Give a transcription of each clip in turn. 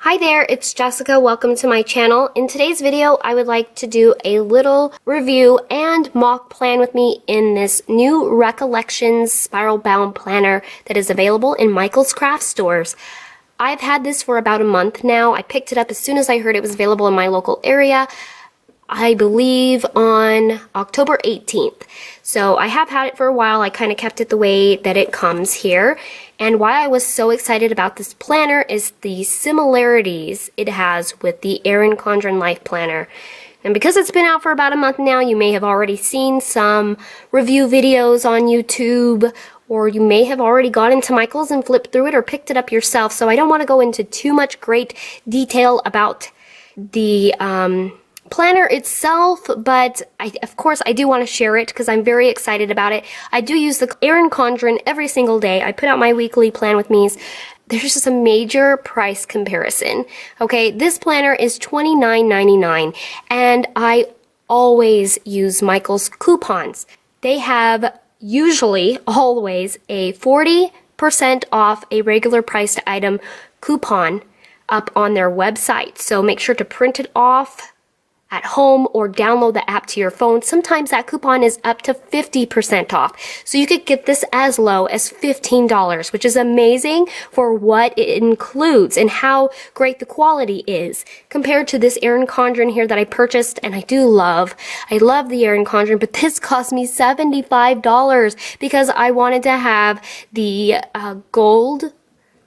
Hi there, it's Jessica. Welcome to my channel. In today's video, I would like to do a little review and mock plan with me in this new Recollections spiral bound planner that is available in Michael's craft stores. I've had this for about a month now. I picked it up as soon as I heard it was available in my local area. I believe on October 18th. So I have had it for a while. I kind of kept it the way that it comes here. And why I was so excited about this planner is the similarities it has with the Erin Condren Life Planner. And because it's been out for about a month now, you may have already seen some review videos on YouTube, or you may have already gone into Michael's and flipped through it or picked it up yourself. So I don't want to go into too much great detail about the planner itself, but of course I do want to share it because I'm very excited about it. I do use the Erin Condren every single day. I put out my weekly plan with me's. There's just a major price comparison. Okay, this planner is $29.99 and I always use Michael's coupons. They have usually always a 40% off a regular priced item coupon up on their website. So make sure to print it off at home or download the app to your phone. Sometimes that coupon is up to 50% off. So you could get this as low as $15, which is amazing for what it includes and how great the quality is compared to this Erin Condren here that I purchased and I do love. I love the Erin Condren, but this cost me $75 because I wanted to have the gold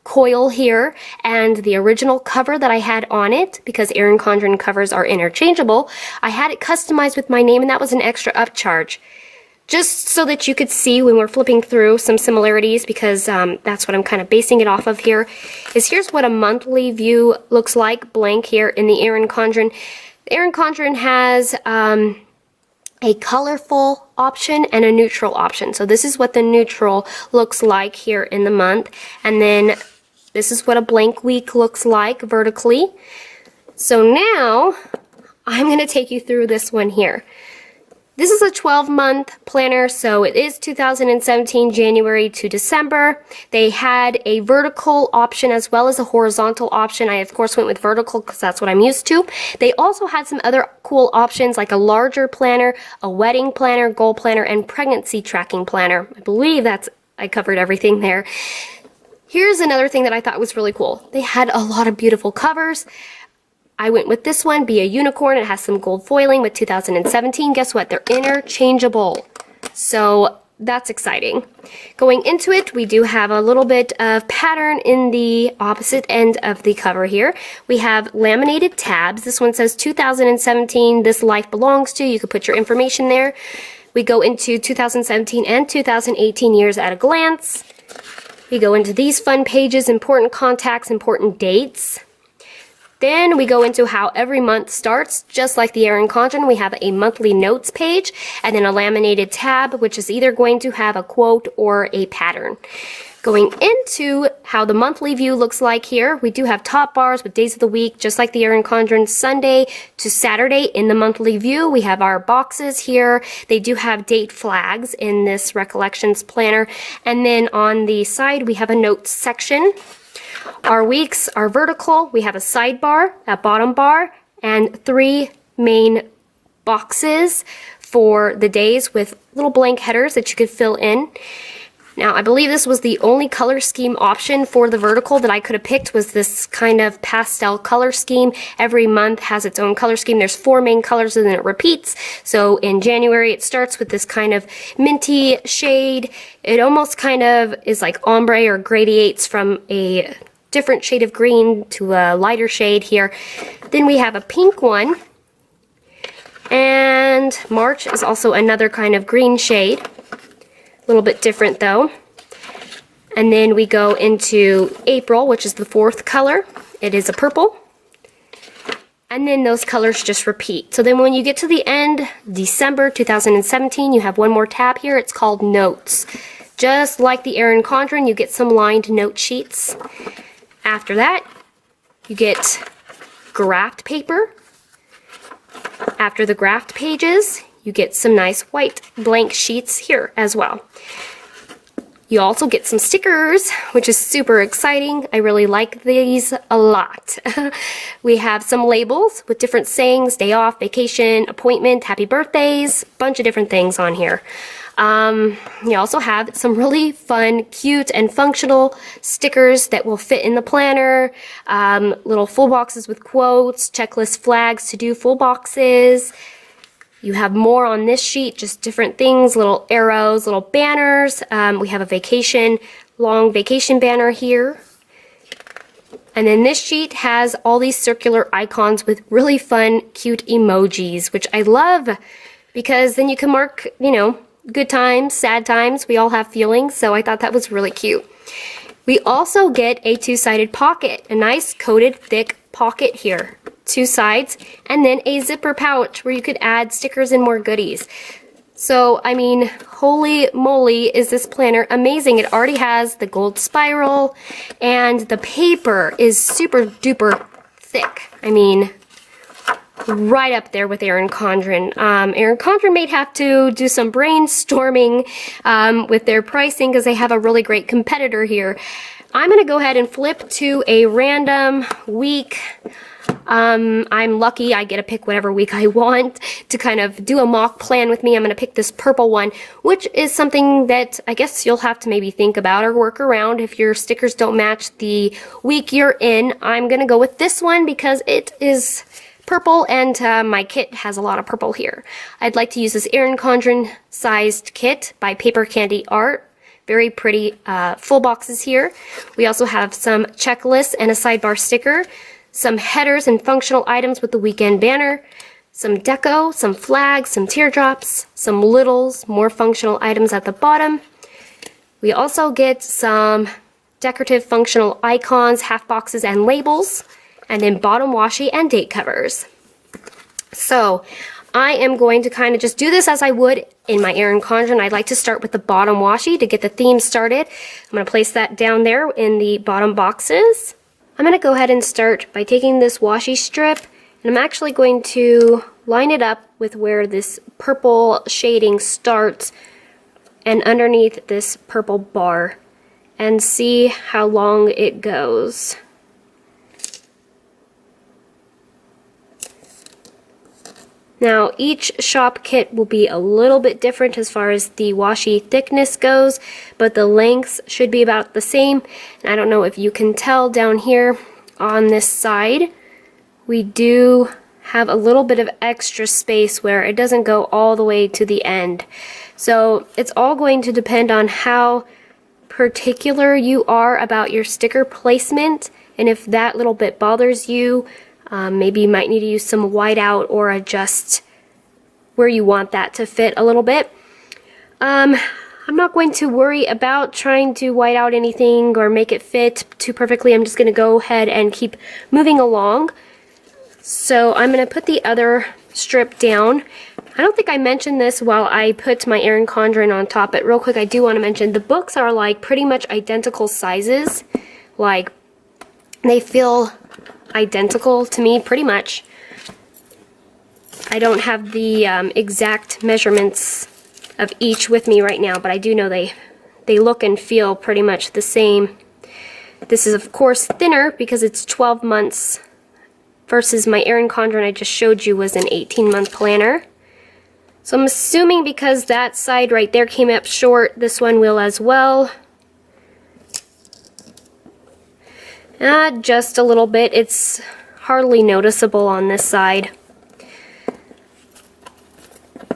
coil here and the original cover that I had on it, because Erin Condren covers are interchangeable. I had it customized with my name, and that was an extra upcharge, just so that you could see when we're flipping through some similarities, because that's what I'm kind of basing it off of here. Here's what a monthly view looks like blank here in the Erin Condren. The Erin Condren has a colorful option and a neutral option. So this is what the neutral looks like here in the month, and then this is what a blank week looks like vertically. So now I'm going to take you through this one here. This is a 12-month planner, so it is 2017 January to December. They had a vertical option as well as a horizontal option. I of course went with vertical because that's what I'm used to. They also had some other cool options like a larger planner, a wedding planner, goal planner, and pregnancy tracking planner. I believe I covered everything there. Here's another thing that I thought was really cool. They had a lot of beautiful covers. I went with this one, Be a Unicorn. It has some gold foiling with 2017. Guess what? They're interchangeable. So that's exciting. Going into it, we do have a little bit of pattern in the opposite end of the cover here. We have laminated tabs. This one says 2017, This Life Belongs To. You could put your information there. We go into 2017 and 2018 years at a glance. We go into these fun pages, important contacts, important dates. Then we go into how every month starts. Just like the Erin Condren, we have a monthly notes page and then a laminated tab, which is either going to have a quote or a pattern. Going into how the monthly view looks like here, we do have top bars with days of the week, just like the Erin Condren, Sunday to Saturday in the monthly view. We have our boxes here. They do have date flags in this Recollections planner. And then on the side, we have a notes section. Our weeks are vertical. We have a sidebar, a bottom bar, and 3 main boxes for the days with little blank headers that you could fill in. Now, I believe this was the only color scheme option for the vertical that I could have picked, was this kind of pastel color scheme. Every month has its own color scheme. There's 4 main colors and then it repeats. So in January, it starts with this kind of minty shade. It almost kind of is like ombre or gradiates from a different shade of green to a lighter shade here. Then we have a pink one. And March is also another kind of green shade. A little bit different though. And then we go into April, which is the 4th color. It is a purple. And then those colors just repeat. So then when you get to the end, December 2017, you have one more tab here. It's called Notes. Just like the Erin Condren, you get some lined note sheets. After that, you get graphed paper. After the graphed pages, you get some nice white blank sheets here as well. You also get some stickers, which is super exciting. I really like these a lot. We have some labels with different sayings, day off, vacation, appointment, happy birthdays, bunch of different things on here. You also have some really fun, cute, and functional stickers that will fit in the planner, little full boxes with quotes, checklist flags to do full boxes. You have more on this sheet, just different things, little arrows, little banners. We have a long vacation banner here. And then this sheet has all these circular icons with really fun, cute emojis, which I love because then you can mark, you know, good times, sad times. We all have feelings, so I thought that was really cute. We also get a two-sided pocket, a nice coated thick pocket here. 2 sides, and then a zipper pouch where you could add stickers and more goodies. So, I mean, holy moly, is this planner amazing. It already has the gold spiral, and the paper is super duper thick. I mean, right up there with Erin Condren. Erin Condren may have to do some brainstorming with their pricing because they have a really great competitor here. I'm going to go ahead and flip to a random week. I'm lucky I get to pick whatever week I want to kind of do a mock plan with me. I'm going to pick this purple one, which is something that I guess you'll have to maybe think about or work around if your stickers don't match the week you're in. I'm going to go with this one because it is purple and my kit has a lot of purple here. I'd like to use this Erin Condren sized kit by Paper Candy Art. Very pretty full boxes here. We also have some checklists and a sidebar sticker, some headers and functional items with the weekend banner, some deco, some flags, some teardrops, some littles, more functional items at the bottom. We also get some decorative functional icons, half boxes, and labels, and then bottom washi and date covers. So I am going to kind of just do this as I would in my Erin Condren. I'd like to start with the bottom washi to get the theme started. I'm going to place that down there in the bottom boxes. I'm going to go ahead and start by taking this washi strip, and I'm actually going to line it up with where this purple shading starts and underneath this purple bar and see how long it goes. Now, each shop kit will be a little bit different as far as the washi thickness goes, but the lengths should be about the same. And I don't know if you can tell down here on this side, we do have a little bit of extra space where it doesn't go all the way to the end. So it's all going to depend on how particular you are about your sticker placement, and if that little bit bothers you, maybe you might need to use some whiteout or adjust where you want that to fit a little bit. I'm not going to worry about trying to white out anything or make it fit too perfectly. I'm just going to go ahead and keep moving along. So I'm going to put the other strip down. I don't think I mentioned this while I put my Erin Condren on top, but real quick I do want to mention the books are like pretty much identical sizes. Like, they feel identical to me pretty much. I don't have the exact measurements of each with me right now, but I do know they look and feel pretty much the same. This is of course thinner because it's 12 months versus my Erin Condren I just showed you was an 18-month planner. So I'm assuming because that side right there came up short, this one will as well. Just a little bit. It's hardly noticeable on this side.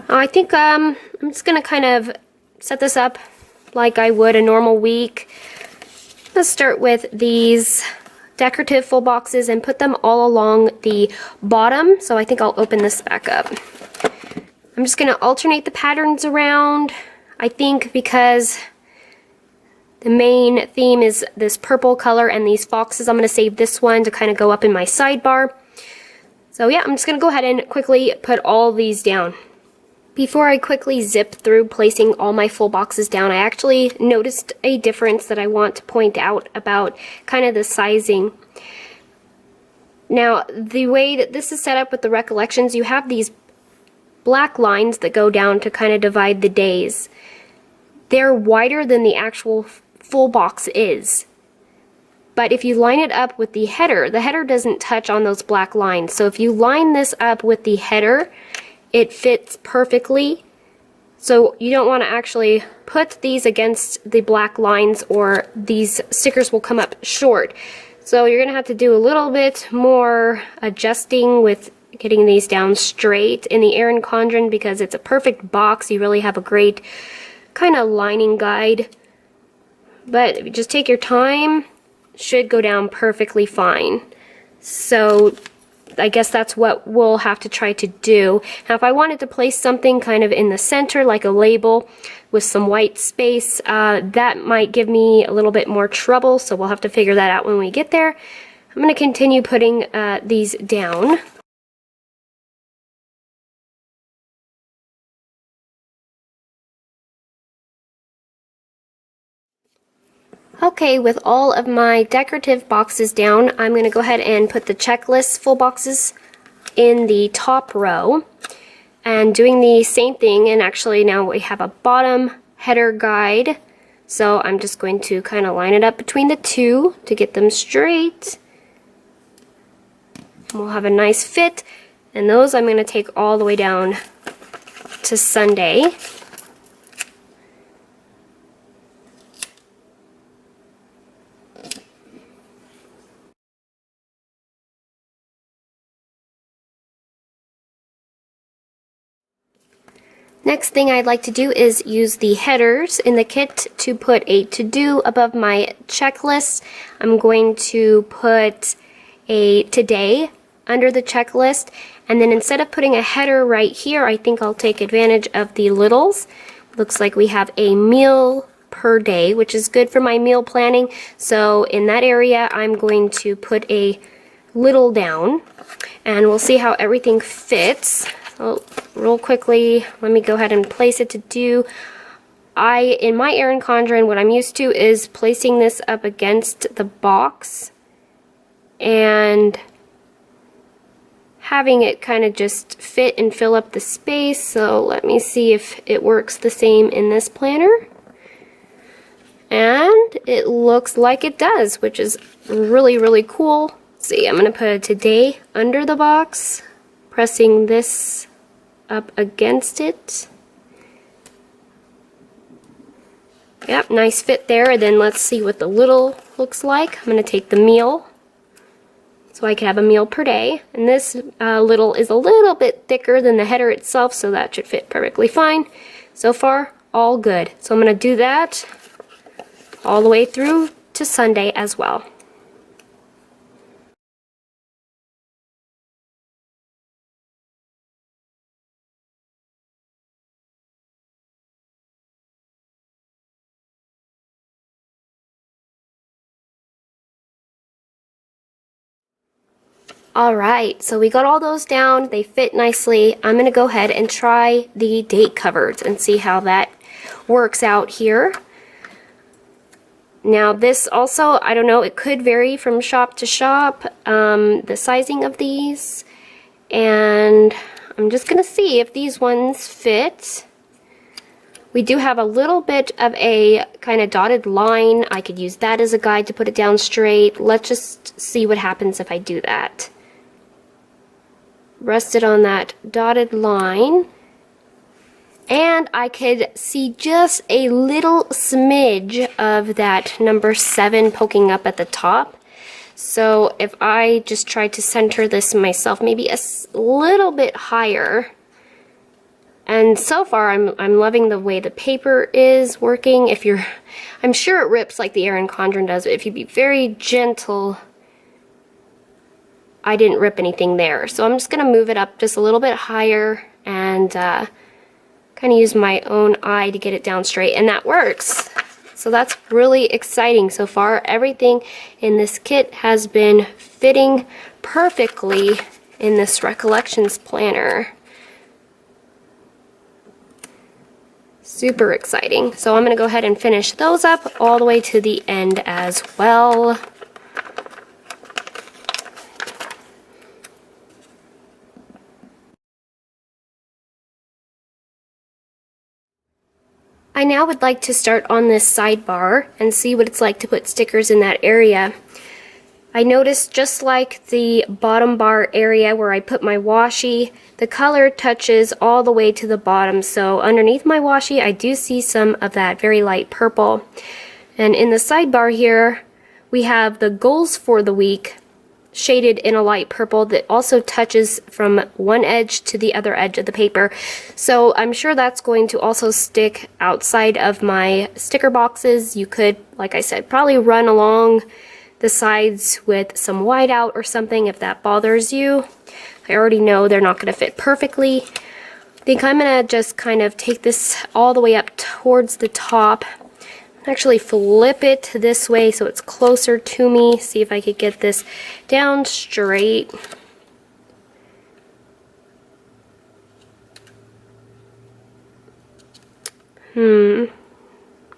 I think I'm just going to kind of set this up like I would a normal week. Let's start with these decorative full boxes and put them all along the bottom. So I think I'll open this back up. I'm just going to alternate the patterns around. I think because the main theme is this purple color and these foxes, I'm going to save this one to kind of go up in my sidebar. So yeah, I'm just going to go ahead and quickly put all these down. Before I quickly zip through placing all my full boxes down, I actually noticed a difference that I want to point out about kind of the sizing. Now, the way that this is set up with the Recollections, you have these black lines that go down to kind of divide the days. they're wider than the actual full box is. But if you line it up with the header doesn't touch on those black lines. So if you line this up with the header, it fits perfectly. So you don't want to actually put these against the black lines or these stickers will come up short. So you're going to have to do a little bit more adjusting with getting these down straight in the Erin Condren because it's a perfect box. You really have a great kind of lining guide. But if you just take your time, should go down perfectly fine. So I guess that's what we'll have to try to do. Now if I wanted to place something kind of in the center like a label with some white space, that might give me a little bit more trouble, so we'll have to figure that out when we get there. I'm going to continue putting these down. Okay, with all of my decorative boxes down, I'm going to go ahead and put the checklist full boxes in the top row and doing the same thing, and actually now we have a bottom header guide, so I'm just going to kind of line it up between the two to get them straight, and we'll have a nice fit. And those I'm going to take all the way down to Sunday. Next thing I'd like to do is use the headers in the kit to put a to-do above my checklist. I'm going to put a today under the checklist, and then instead of putting a header right here, I think I'll take advantage of the littles. Looks like we have a meal per day, which is good for my meal planning. So in that area, I'm going to put a little down, and we'll see how everything fits. So real quickly, let me go ahead and place it to do. In my Erin Condren, what I'm used to is placing this up against the box and having it kind of just fit and fill up the space. So let me see if it works the same in this planner. And it looks like it does, which is really, really cool. Let's see, I'm going to put a today under the box, pressing this up against it. Yep, nice fit there. And then let's see what the little looks like. I'm going to take the meal, so I can have a meal per day. And this little is a little bit thicker than the header itself, so that should fit perfectly fine. So far, all good. So I'm going to do that all the way through to Sunday as well. Alright, so we got all those down, they fit nicely. I'm going to go ahead and try the date covers and see how that works out here. Now this also, I don't know, it could vary from shop to shop, the sizing of these, and I'm just going to see if these ones fit. We do have a little bit of a kind of dotted line. I could use that as a guide to put it down straight. Let's just see what happens if I do that. Rest it on that dotted line, and I could see just a little smidge of that number 7 poking up at the top. So if I just try to center this myself, maybe a little bit higher. And so far I'm loving the way the paper is working. I'm sure it rips like the Erin Condren does, but if you be very gentle, I didn't rip anything there. So I'm just going to move it up just a little bit higher and kind of use my own eye to get it down straight, and that works. So that's really exciting so far. Everything in this kit has been fitting perfectly in this Recollections planner. Super exciting. So I'm going to go ahead and finish those up all the way to the end as well. I now would like to start on this sidebar and see what it's like to put stickers in that area. I noticed just like the bottom bar area where I put my washi, the color touches all the way to the bottom. So underneath my washi, I do see some of that very light purple. And in the sidebar here, we have the goals for the week shaded in a light purple that also touches from one edge to the other edge of the paper. So I'm sure that's going to also stick outside of my sticker boxes. You could, like I said, probably run along the sides with some whiteout or something if that bothers you. I already know they're not going to fit perfectly. I think I'm going to just kind of take this all the way up towards the top. Actually flip it this way so it's closer to me. See if I could get this down straight.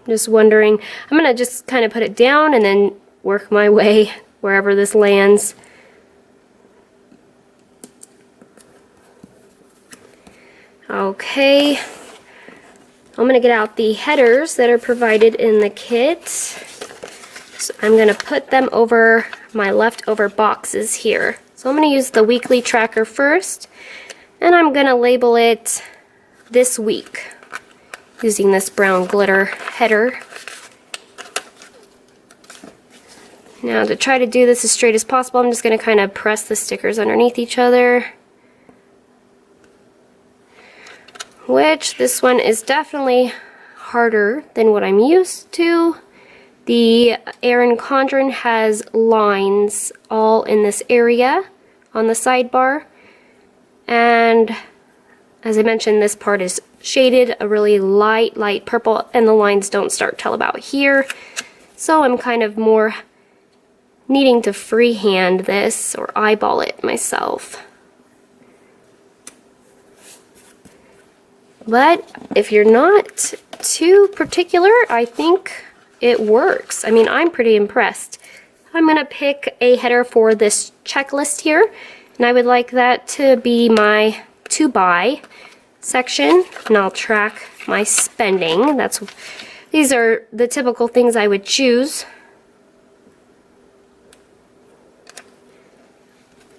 Just wondering. I'm going to just kind of put it down and then work my way wherever this lands. Okay. I'm going to get out the headers that are provided in the kit. So I'm going to put them over my leftover boxes here. So I'm going to use the weekly tracker first, and I'm going to label it this week using this brown glitter header. Now to try to do this as straight as possible, I'm just going to kind of press the stickers underneath each other. Which, this one is definitely harder than what I'm used to. The Erin Condren has lines all in this area on the sidebar. And as I mentioned, this part is shaded a really light purple, and the lines don't start till about here. So I'm kind of more needing to freehand this or eyeball it myself. But if you're not too particular, I think it works. I mean, I'm pretty impressed. I'm going to pick a header for this checklist here, and I would like that to be my to buy section, and I'll track my spending. These are the typical things I would choose.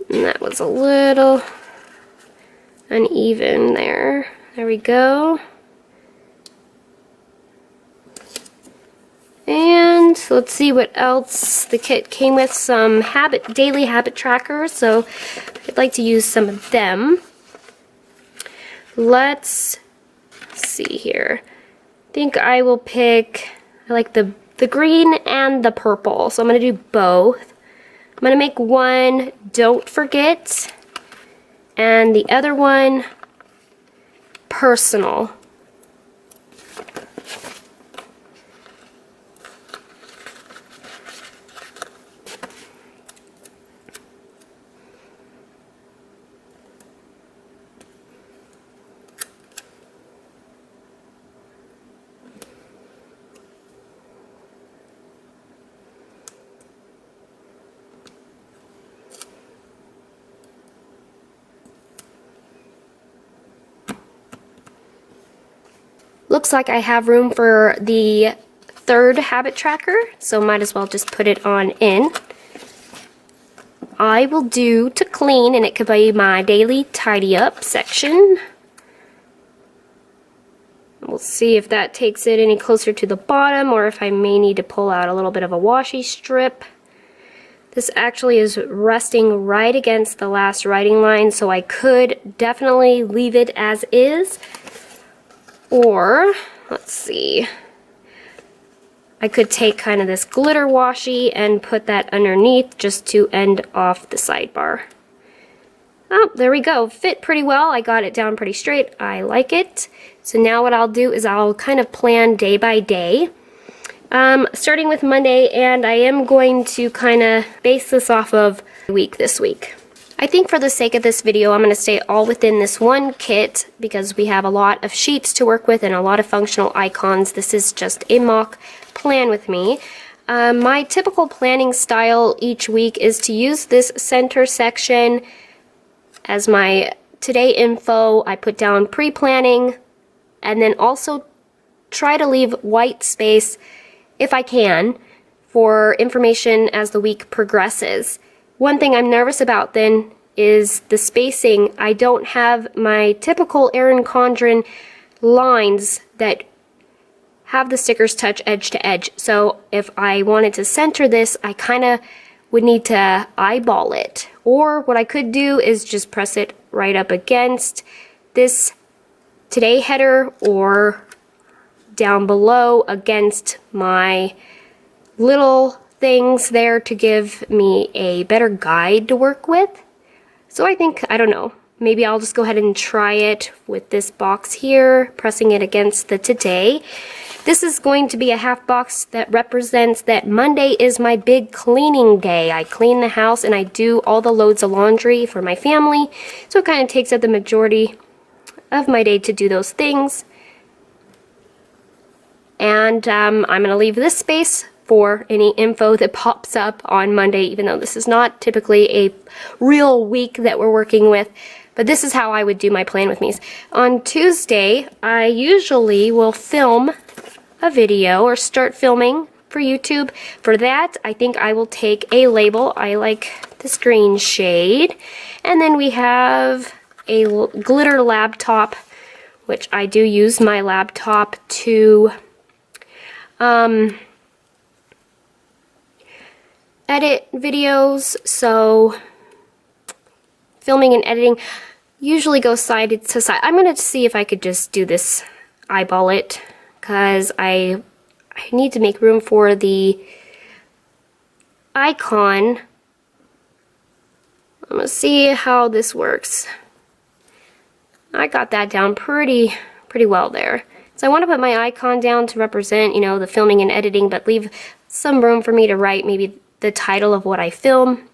And that was a little uneven there. There we go. And let's see what else. The kit came with some daily habit trackers, so I'd like to use some of them. Let's see here. I think I will pick, I like the green and the purple, so I'm going to do both. I'm going to make one don't forget, and the other one personal. Looks like I have room for the third habit tracker, so might as well just put it on in. I will do to clean, and it could be my daily tidy up section. We'll see if that takes it any closer to the bottom, or if I may need to pull out a little bit of a washi strip. This actually is resting right against the last writing line, so I could definitely leave it as is. Or, let's see, I could take kind of this glitter washi and put that underneath just to end off the sidebar. Oh, there we go. Fit pretty well. I got it down pretty straight. I like it. So now what I'll do is I'll kind of plan day by day. Starting with Monday, and I am going to kind of base this off of the week this week. I think for the sake of this video, I'm going to stay all within this one kit because we have a lot of sheets to work with and a lot of functional icons. This is just a mock plan with me. My typical planning style each week is to use this center section as my today info. I put down pre-planning and then also try to leave white space, if I can, for information as the week progresses. One thing I'm nervous about then is the spacing. I don't have my typical Erin Condren lines that have the stickers touch edge to edge. So if I wanted to center this, I kind of would need to eyeball it. Or what I could do is just press it right up against this Today header or down below against my little things there to give me a better guide to work with. So I think, I don't know, maybe I'll just go ahead and try it with this box here, pressing it against the Today. This is going to be a half box that represents that Monday is my big cleaning day. I clean the house and I do all the loads of laundry for my family. So it kind of takes up the majority of my day to do those things. And I'm going to leave this space for any info that pops up on Monday, even though this is not typically a real week that we're working with. But this is how I would do my plan with me's. On Tuesday, I usually will film a video or start filming for YouTube. For that, I think I will take a label. I like this green shade. And then we have a glitter laptop, which I do use my laptop to edit videos. So filming and editing usually go side to side. I'm going to see if I could just do this, eyeball it, because I need to make room for the icon. I'm going to see how this works. I got that down pretty well there. So I want to put my icon down to represent, you know, the filming and editing, but leave some room for me to write maybe the title of what I film.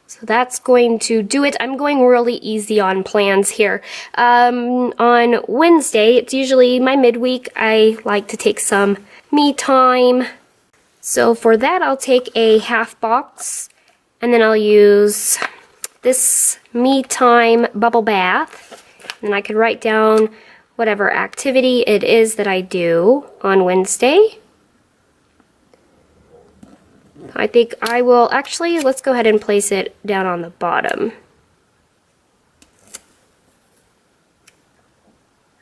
So that's going to do it. I'm going really easy on plans here. On Wednesday, it's usually my midweek. I like to take some me time. So for that, I'll take a half box, and then I'll use this me time bubble bath. And I could write down whatever activity it is that I do on Wednesday. I think I will actually, let's go ahead and place it down on the bottom.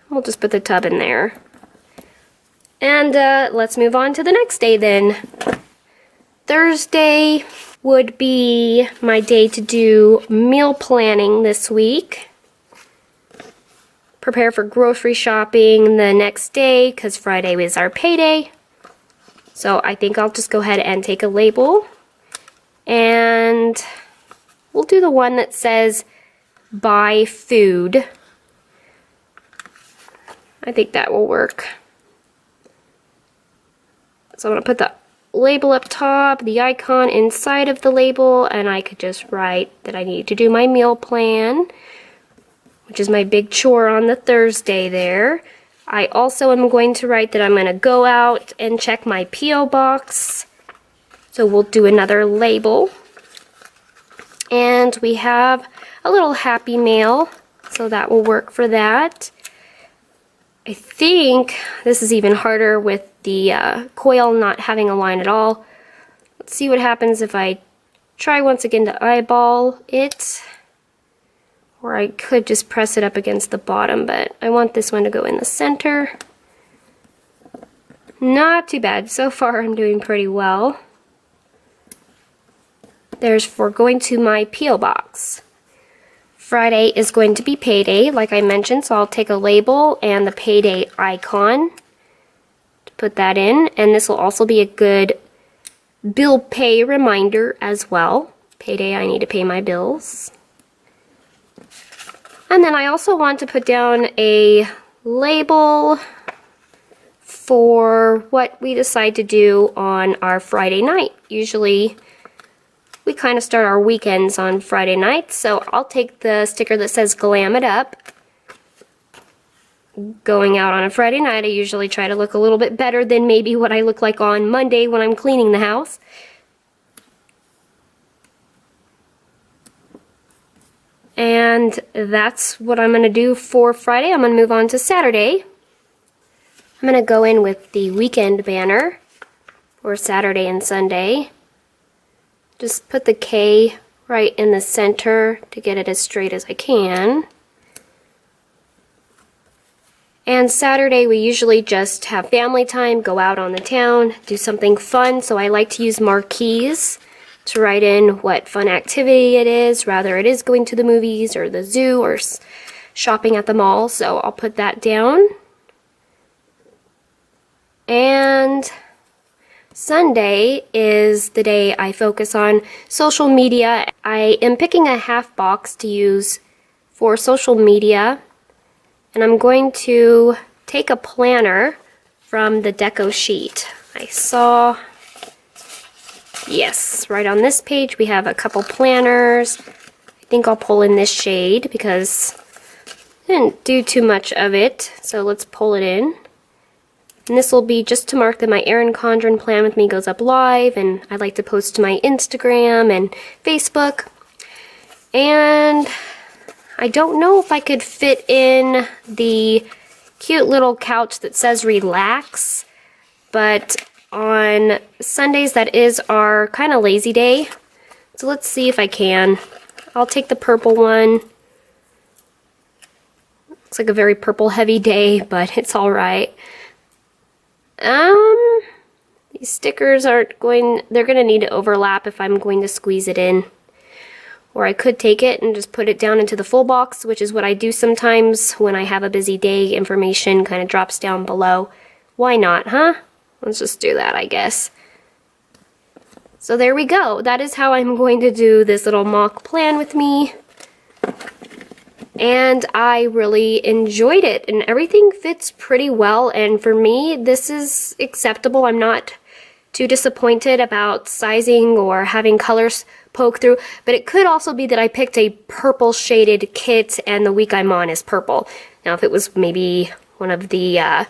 We'll just put the tub in there. And let's move on to the next day then. Thursday would be my day to do meal planning this week. Prepare for grocery shopping the next day because Friday is our payday. So I think I'll just go ahead and take a label, and we'll do the one that says buy food. I think that will work. So I'm going to put the label up top, the icon inside of the label, and I could just write that I need to do my meal plan, which is my big chore on the Thursday there. I also am going to write that I'm going to go out and check my P.O. box. So we'll do another label. And we have a little happy mail, so that will work for that. I think this is even harder with the coil not having a line at all. Let's see what happens if I try once again to eyeball it. Or I could just press it up against the bottom, but I want this one to go in the center. Not too bad. So far I'm doing pretty well. There's for going to my P.O. box. Friday is going to be payday, like I mentioned, so I'll take a label and the payday icon to put that in. And this will also be a good bill pay reminder as well. Payday, I need to pay my bills. And then I also want to put down a label for what we decide to do on our Friday night. Usually we kind of start our weekends on Friday nights, so I'll take the sticker that says Glam It Up. Going out on a Friday night, I usually try to look a little bit better than maybe what I look like on Monday when I'm cleaning the house. And that's what I'm going to do for Friday. I'm going to move on to Saturday. I'm going to go in with the weekend banner for Saturday and Sunday. Just put the K right in the center to get it as straight as I can. And Saturday we usually just have family time, go out on the town, do something fun, so I like to use marquees to write in what fun activity it is, rather it is going to the movies or the zoo or shopping at the mall, so I'll put that down. And Sunday is the day I focus on social media. I am picking a half box to use for social media, and I'm going to take a planner from the deco sheet. I saw, yes, right on this page we have a couple planners. I think I'll pull in this shade because I didn't do too much of it, so let's pull it in. And this will be just to mark that my Erin Condren Plan With Me goes up live, and I like to post to my Instagram and Facebook. And I don't know if I could fit in the cute little couch that says relax, but on Sundays that is our kind of lazy day. So let's see if I can. I'll take the purple one. Looks like a very purple heavy day, but it's alright. These stickers aren't going, they're going to need to overlap if I'm going to squeeze it in. Or I could take it and just put it down into the full box, which is what I do sometimes when I have a busy day. Information kind of drops down below. Why not, huh? Let's just do that, I guess. So there we go. That is how I'm going to do this little mock plan with me. And I really enjoyed it, and everything fits pretty well, and for me this is acceptable. I'm not too disappointed about sizing or having colors poke through, but it could also be that I picked a purple shaded kit and the week I'm on is purple. Now if it was maybe one of the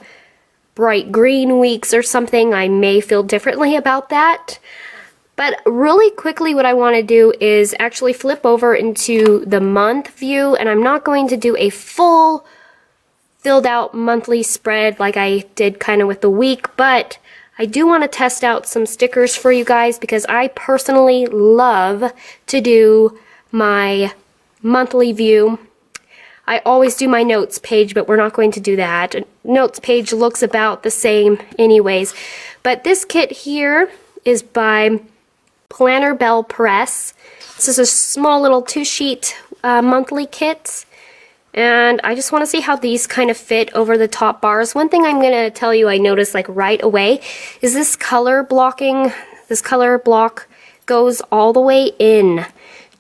bright green weeks or something, I may feel differently about that. But really quickly what I want to do is actually flip over into the month view, and I'm not going to do a full filled out monthly spread like I did kind of with the week, but I do want to test out some stickers for you guys because I personally love to do my monthly view. I always do my notes page, but we're not going to do that. Notes page looks about the same anyways. But this kit here is by Planner Bell Press. This is a small little 2-sheet monthly kit, and I just want to see how these kind of fit over the top bars. One thing I'm going to tell you I noticed like right away is this color blocking. This color block goes all the way in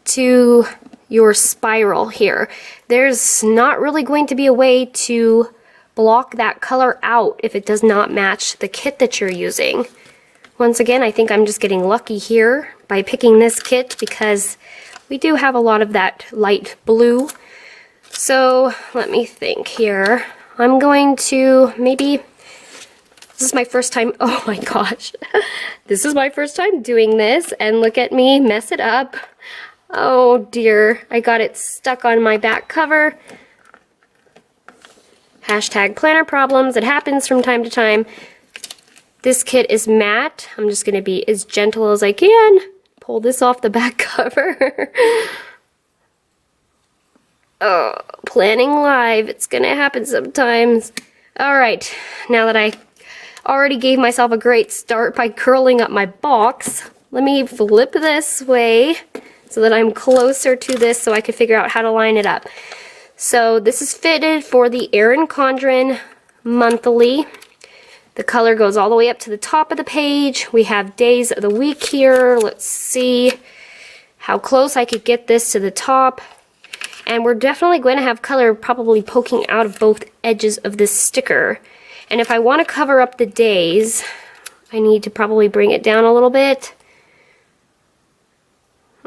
to your spiral here. There's not really going to be a way to block that color out if it does not match the kit that you're using. Once again, I think I'm just getting lucky here by picking this kit because we do have a lot of that light blue. So let me think here. I'm going to maybe, this is my first time, oh my gosh. This is my first time doing this, and look at me mess it up. Oh dear, I got it stuck on my back cover. Hashtag planner problems, it happens from time to time. This kit is matte. I'm just going to be as gentle as I can. Pull this off the back cover. Oh, planning live. It's going to happen sometimes. Alright, now that I already gave myself a great start by curling up my box, let me flip this way so that I'm closer to this so I can figure out how to line it up. So this is fitted for the Erin Condren monthly. The color goes all the way up to the top of the page. We have days of the week here. Let's see how close I could get this to the top. And we're definitely going to have color probably poking out of both edges of this sticker. And if I want to cover up the days, I need to probably bring it down a little bit.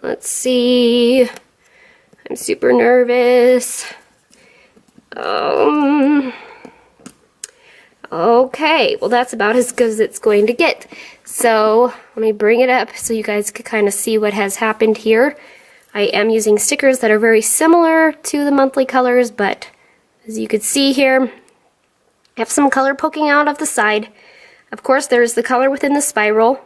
Let's see. I'm super nervous. Okay, well that's about as good as it's going to get. So let me bring it up so you guys can kind of see what has happened here. I am using stickers that are very similar to the monthly colors, but as you can see here, I have some color poking out of the side. Of course, there's the color within the spiral.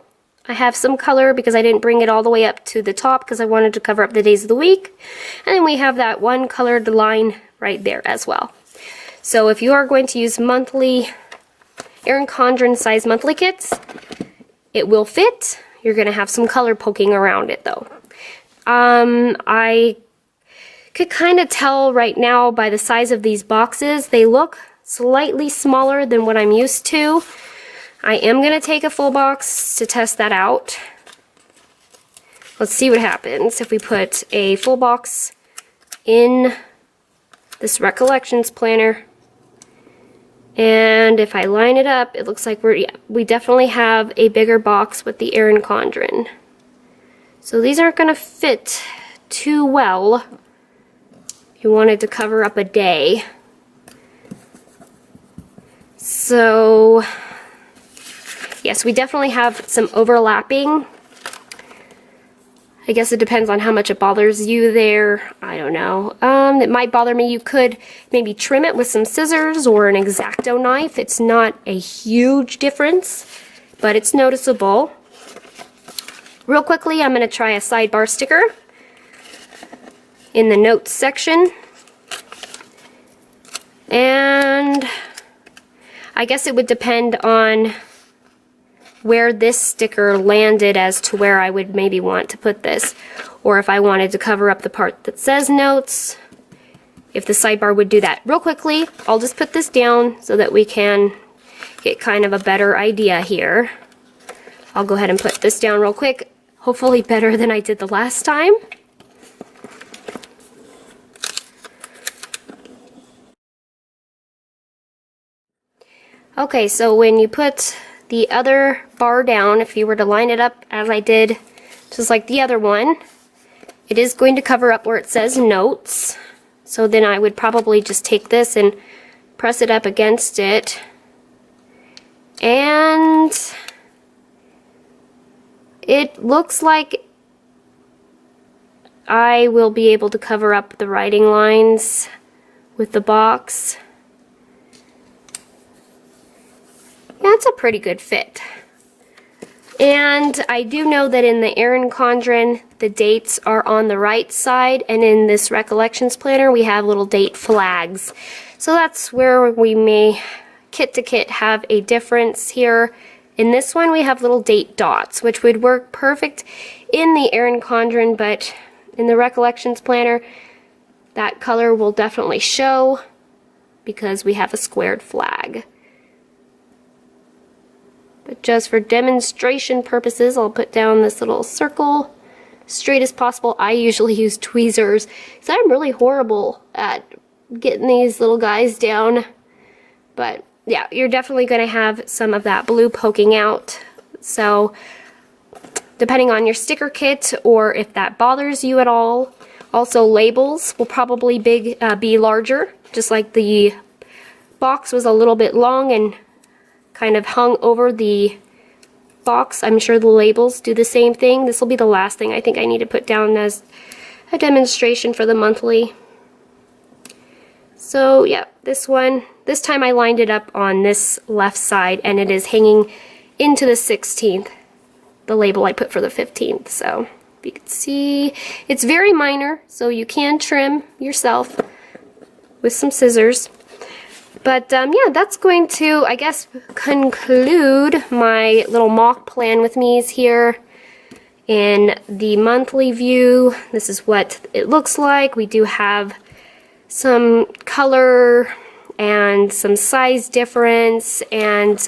I have some color because I didn't bring it all the way up to the top because I wanted to cover up the days of the week. And then we have that one colored line right there as well. So if you are going to use monthly, Erin Condren size monthly kits, it will fit. You're going to have some color poking around it though. I could kind of tell right now by the size of these boxes, they look slightly smaller than what I'm used to. I am going to take a full box to test that out. Let's see what happens if we put a full box in this Recollections planner. And if I line it up, it looks like we definitely have a bigger box with the Erin Condren. So these aren't going to fit too well if you wanted to cover up a day. So yes, we definitely have some overlapping. I guess it depends on how much it bothers you there. I don't know. It might bother me. You could maybe trim it with some scissors or an X-Acto knife. It's not a huge difference, but it's noticeable. Real quickly, I'm going to try a sidebar sticker in the notes section. And I guess it would depend on where this sticker landed as to where I would maybe want to put this, or if I wanted to cover up the part that says notes, if the sidebar would do that. Real quickly, I'll just put this down so that we can get kind of a better idea here. I'll go ahead and put this down real quick, hopefully better than I did the last time. Okay, so when you put the other bar down, if you were to line it up as I did, just like the other one, it is going to cover up where it says notes. So then I would probably just take this and press it up against it. And it looks like I will be able to cover up the writing lines with the box. That's a pretty good fit. And I do know that in the Erin Condren, the dates are on the right side, and in this Recollections planner, we have little date flags. So that's where we may, kit to kit, have a difference here. In this one, we have little date dots, which would work perfect in the Erin Condren, but in the Recollections planner, that color will definitely show because we have a squared flag. But just for demonstration purposes, I'll put down this little circle straight as possible. I usually use tweezers because I'm really horrible at getting these little guys down. But yeah, you're definitely going to have some of that blue poking out. So depending on your sticker kit or if that bothers you at all. Also, labels will probably be larger, just like the box was a little bit long and kind of hung over the box. I'm sure the labels do the same thing. This will be the last thing I think I need to put down as a demonstration for the monthly. So yeah, this one, this time I lined it up on this left side and it is hanging into the 16th, the label I put for the 15th. So if you can see, it's very minor, so you can trim yourself with some scissors. But yeah, that's going to, I guess, conclude my little mock plan with me's here in the monthly view. This is what it looks like. We do have some color and some size difference, and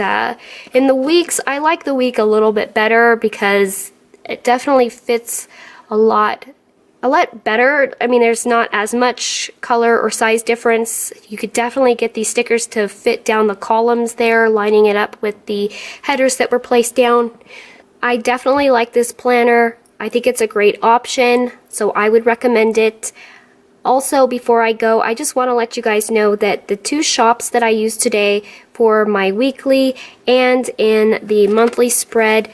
in the weeks, I like the week a little bit better because it definitely fits a lot better. I mean, there's not as much color or size difference. You could definitely get these stickers to fit down the columns there, lining it up with the headers that were placed down. I definitely like this planner. I think it's a great option, so I would recommend it. Also, before I go, I just want to let you guys know that the two shops that I use today for my weekly and in the monthly spread,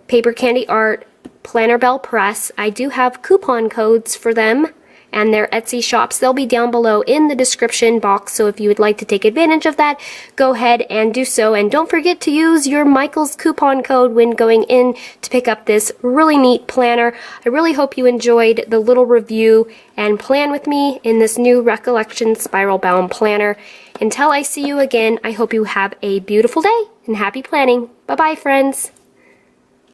Paper Candy Art, Planner Bell Press, I do have coupon codes for them, and their Etsy shops. They'll be down below in the description box, so if you would like to take advantage of that, go ahead and do so. And don't forget to use your Michael's coupon code when going in to pick up this really neat planner. I really hope you enjoyed the little review and plan with me in this new Recollections spiral bound planner. Until I see you again, I hope you have a beautiful day and happy planning. Bye-bye, friends.